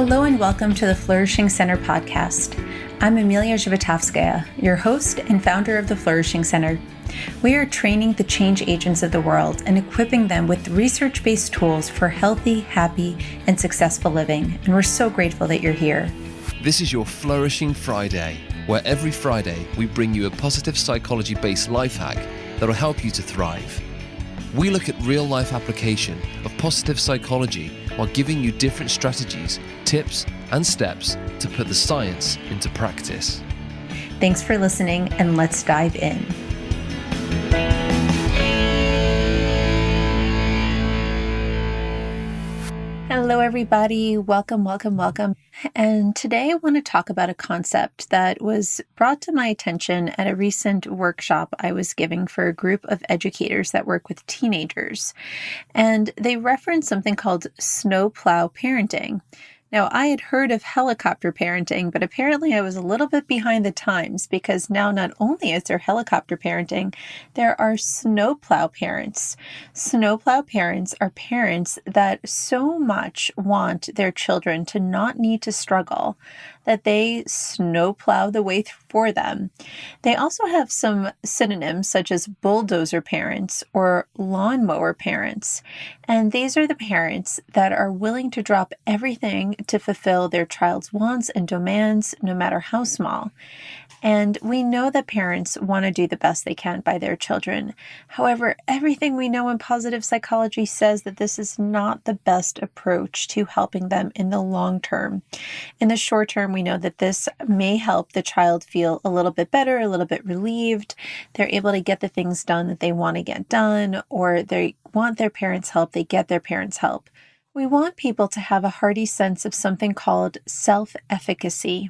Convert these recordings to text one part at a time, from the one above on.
Hello and welcome to the Flourishing Center podcast. I'm Emiliya, your host and founder of the Flourishing Center. We are training the change agents of the world and equipping them with research-based tools for healthy, happy, and successful living. And we're so grateful that you're here. This is your Flourishing Friday, where every Friday we bring you a positive psychology-based life hack that will help you to thrive. We look at real-life application of positive psychology while giving you different strategies, tips, and steps to put the science into practice. Thanks for listening, and let's dive in. Hello, everybody. Welcome. And today I want to talk about a concept that was brought to my attention at a recent workshop I was giving for a group of educators that work with teenagers. And they referenced something called snowplow parenting. Now, I had heard of helicopter parenting, but apparently I was a little bit behind the times because now not only is there helicopter parenting, there are snowplow parents. Snowplow parents are parents that so much want their children to not need to struggle that they snowplow the way for them. They also have some synonyms such as bulldozer parents or lawnmower parents. And these are the parents that are willing to drop everything to fulfill their child's wants and demands, no matter how small. And we know that parents want to do the best they can by their children. However, everything we know in positive psychology says that this is not the best approach to helping them in the long term. In the short term, we know that this may help the child feel a little bit better, a little bit relieved. They're able to get the things done that they want to get done, or they want their parents' help, they get their parents' help. We want people to have a hearty sense of something called self-efficacy.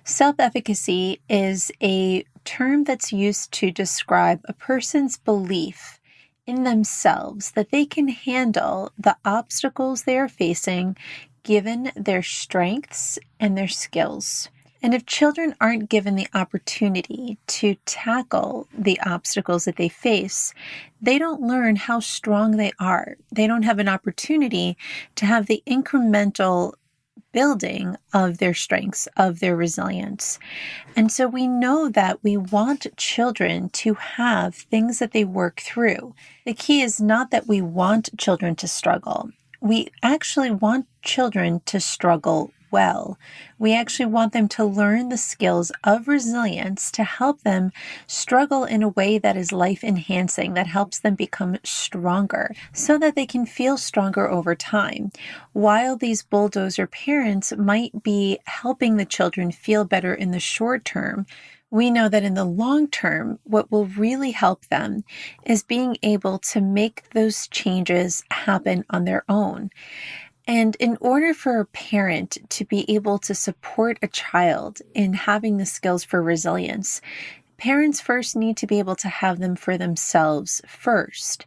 Self-efficacy is a term that's used to describe a person's belief in themselves that they can handle the obstacles they are facing given their strengths and their skills. And if children aren't given the opportunity to tackle the obstacles that they face, they don't learn how strong they are. They don't have an opportunity to have the incremental building of their strengths, of their resilience. And so we know that we want children to have things that they work through. The key is not that we want children to struggle. We actually want children to struggle well. We actually want them to learn the skills of resilience to help them struggle in a way that is life-enhancing, that helps them become stronger so that they can feel stronger over time. While these bulldozer parents might be helping the children feel better in the short term, we know that in the long term, what will really help them is being able to make those changes happen on their own. And in order for a parent to be able to support a child in having the skills for resilience, parents first need to be able to have them for themselves first.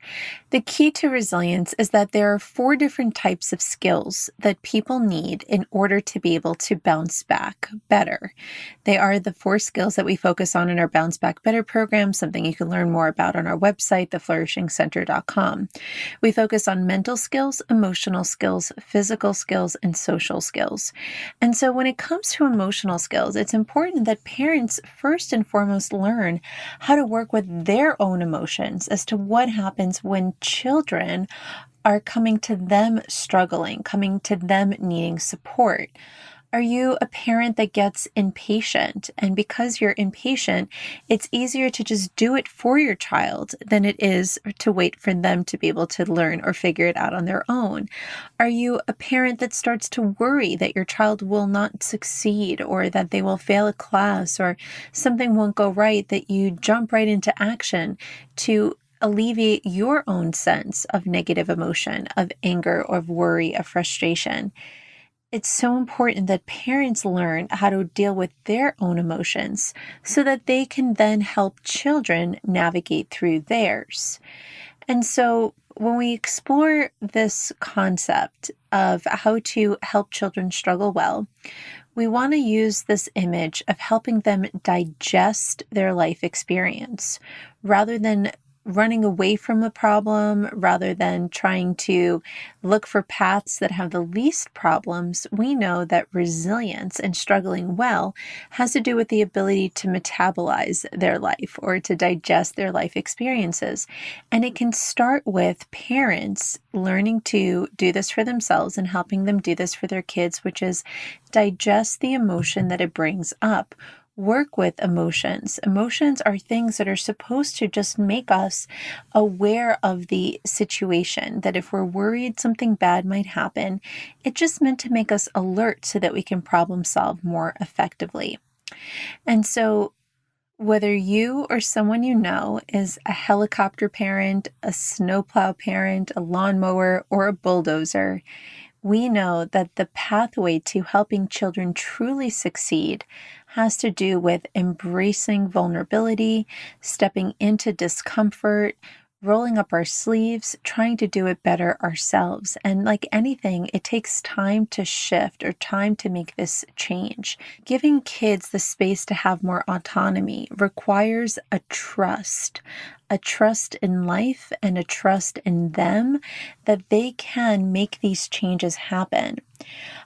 The key to resilience is that there are 4 different types of skills that people need in order to be able to bounce back better. They are the 4 skills that we focus on in our Bounce Back Better program, something you can learn more about on our website, theflourishingcenter.com. We focus on mental skills, emotional skills, physical skills, and social skills. And so when it comes to emotional skills, it's important that parents first and foremost learn how to work with their own emotions as to what happens when children are coming to them struggling, coming to them needing support. Are you a parent that gets impatient? And because you're impatient, it's easier to just do it for your child than it is to wait for them to be able to learn or figure it out on their own. Are you a parent that starts to worry that your child will not succeed or that they will fail a class or something won't go right, that you jump right into action to alleviate your own sense of negative emotion, of anger, of worry, of frustration? It's so important that parents learn how to deal with their own emotions so that they can then help children navigate through theirs. And so when we explore this concept of how to help children struggle well, we want to use this image of helping them digest their life experience rather than running away from the problem rather than trying to look for paths that have the least problems, we know that resilience and struggling well has to do with the ability to metabolize their life or to digest their life experiences. And it can start with parents learning to do this for themselves and helping them do this for their kids, which is digest the emotion that it brings up. Work with emotions. Emotions are things that are supposed to just make us aware of the situation, that if we're worried something bad might happen, it's just meant to make us alert so that we can problem solve more effectively. And so whether you or someone you know is a helicopter parent, a snowplow parent, a lawnmower, or a bulldozer, we know that the pathway to helping children truly succeed has to do with embracing vulnerability, stepping into discomfort, rolling up our sleeves, trying to do it better ourselves. And like anything, it takes time to shift or time to make this change. Giving kids the space to have more autonomy requires a trust in life and a trust in them that they can make these changes happen.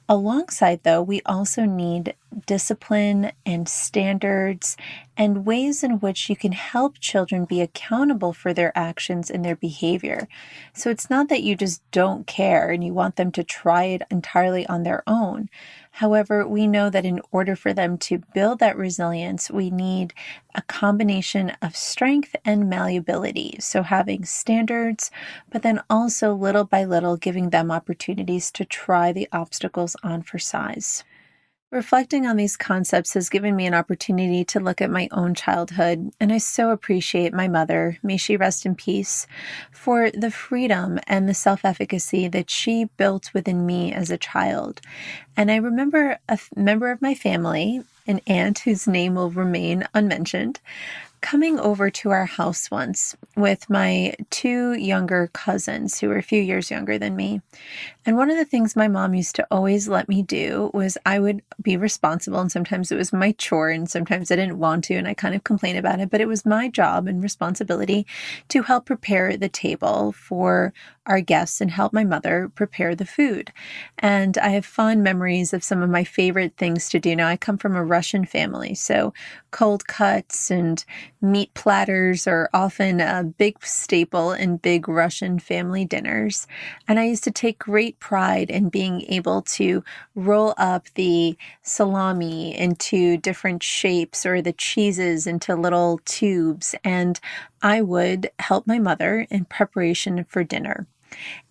Alongside, though, we also need discipline and standards and ways in which you can help children be accountable for their actions and their behavior. So it's not that you just don't care and you want them to try it entirely on their own. However, we know that in order for them to build that resilience, we need a combination of strength and malleability. So having standards, but then also little by little giving them opportunities to try the obstacles on for size. Reflecting on these concepts has given me an opportunity to look at my own childhood, and I so appreciate my mother, may she rest in peace, for the freedom and the self-efficacy that she built within me as a child. And I remember a member of my family, an aunt whose name will remain unmentioned, coming over to our house once with my two younger cousins who were a few years younger than me. And one of the things my mom used to always let me do was I would be responsible, and sometimes it was my chore, and sometimes I didn't want to, and I kind of complained about it, but it was my job and responsibility to help prepare the table for our guests and help my mother prepare the food. And I have fond memories of some of my favorite things to do. Now, I come from a Russian family, so cold cuts and meat platters are often a big staple in big Russian family dinners. And I used to take great pride in being able to roll up the salami into different shapes or the cheeses into little tubes. And I would help my mother in preparation for dinner.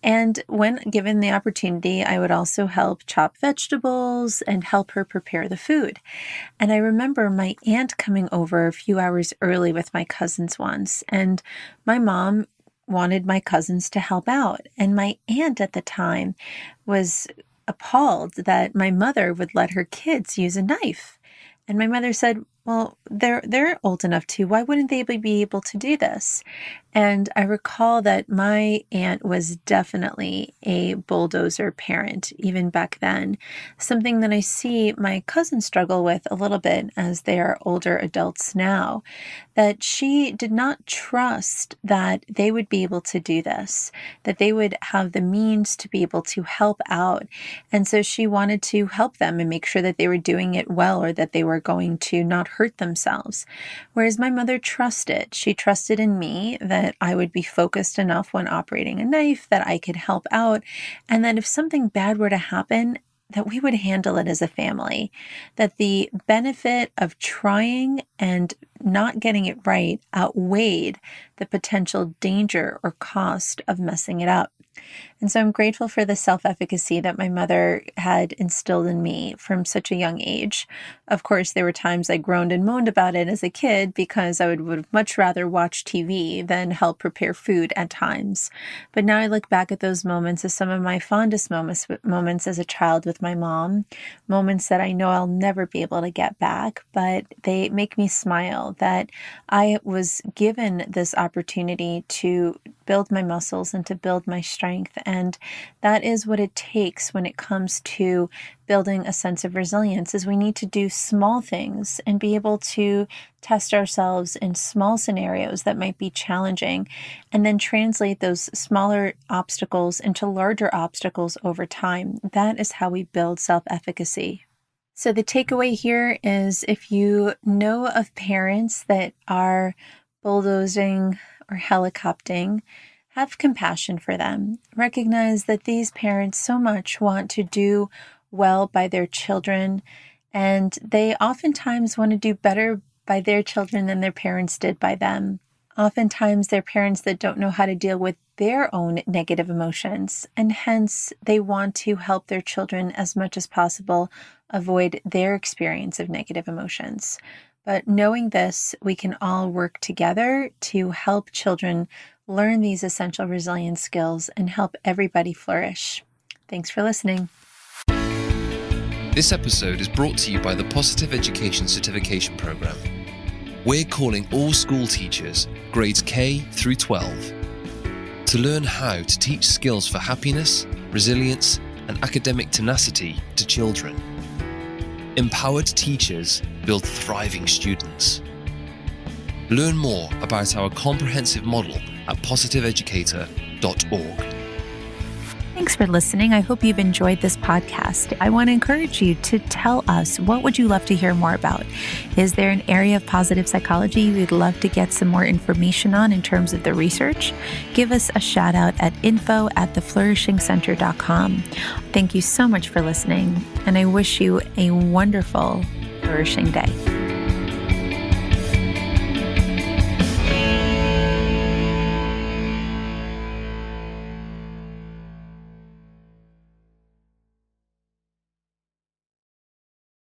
And when given the opportunity, I would also help chop vegetables and help her prepare the food. And I remember my aunt coming over a few hours early with my cousins once, and my mom wanted my cousins to help out. And my aunt at the time was appalled that my mother would let her kids use a knife. And my mother said, well, they're old enough to. Why wouldn't they be able to do this? And I recall that my aunt was definitely a bulldozer parent, even back then, something that I see my cousins struggle with a little bit as they are older adults now, that she did not trust that they would be able to do this, that they would have the means to be able to help out. And so she wanted to help them and make sure that they were doing it well or that they were going to not hurt themselves. Whereas my mother trusted. She trusted in me that I would be focused enough when operating a knife, that I could help out, and that if something bad were to happen, that we would handle it as a family, that the benefit of trying and not getting it right outweighed the potential danger or cost of messing it up. And so I'm grateful for the self-efficacy that my mother had instilled in me from such a young age. Of course, there were times I groaned and moaned about it as a kid because I would have much rather watch TV than help prepare food at times. But now I look back at those moments as some of my fondest moments as a child with my mom, moments that I know I'll never be able to get back, but they make me smile that I was given this opportunity to build my muscles and to build my strength. And that is what it takes when it comes to building a sense of resilience, is we need to do small things and be able to test ourselves in small scenarios that might be challenging, and then translate those smaller obstacles into larger obstacles over time. That is how we build self-efficacy. So the takeaway here is, if you know of parents that are bulldozing or helicoptering, have compassion for them. Recognize that these parents so much want to do well by their children, and they oftentimes want to do better by their children than their parents did by them. Oftentimes, they're parents that don't know how to deal with their own negative emotions, and hence they want to help their children as much as possible avoid their experience of negative emotions. But knowing this, we can all work together to help children learn these essential resilience skills and help everybody flourish. Thanks for listening. This episode is brought to you by the Positive Education Certification Program. We're calling all school teachers, grades K through 12, to learn how to teach skills for happiness, resilience, and academic tenacity to children. Empowered teachers build thriving students. Learn more about our comprehensive model at positiveeducator.org. Thanks for listening. I hope you've enjoyed this podcast. I want to encourage you to tell us, what would you love to hear more about? Is there an area of positive psychology you'd love to get some more information on in terms of the research? Give us a shout out at info@theflourishingcenter.com. Thank you so much for listening, and I wish you a wonderful, flourishing day.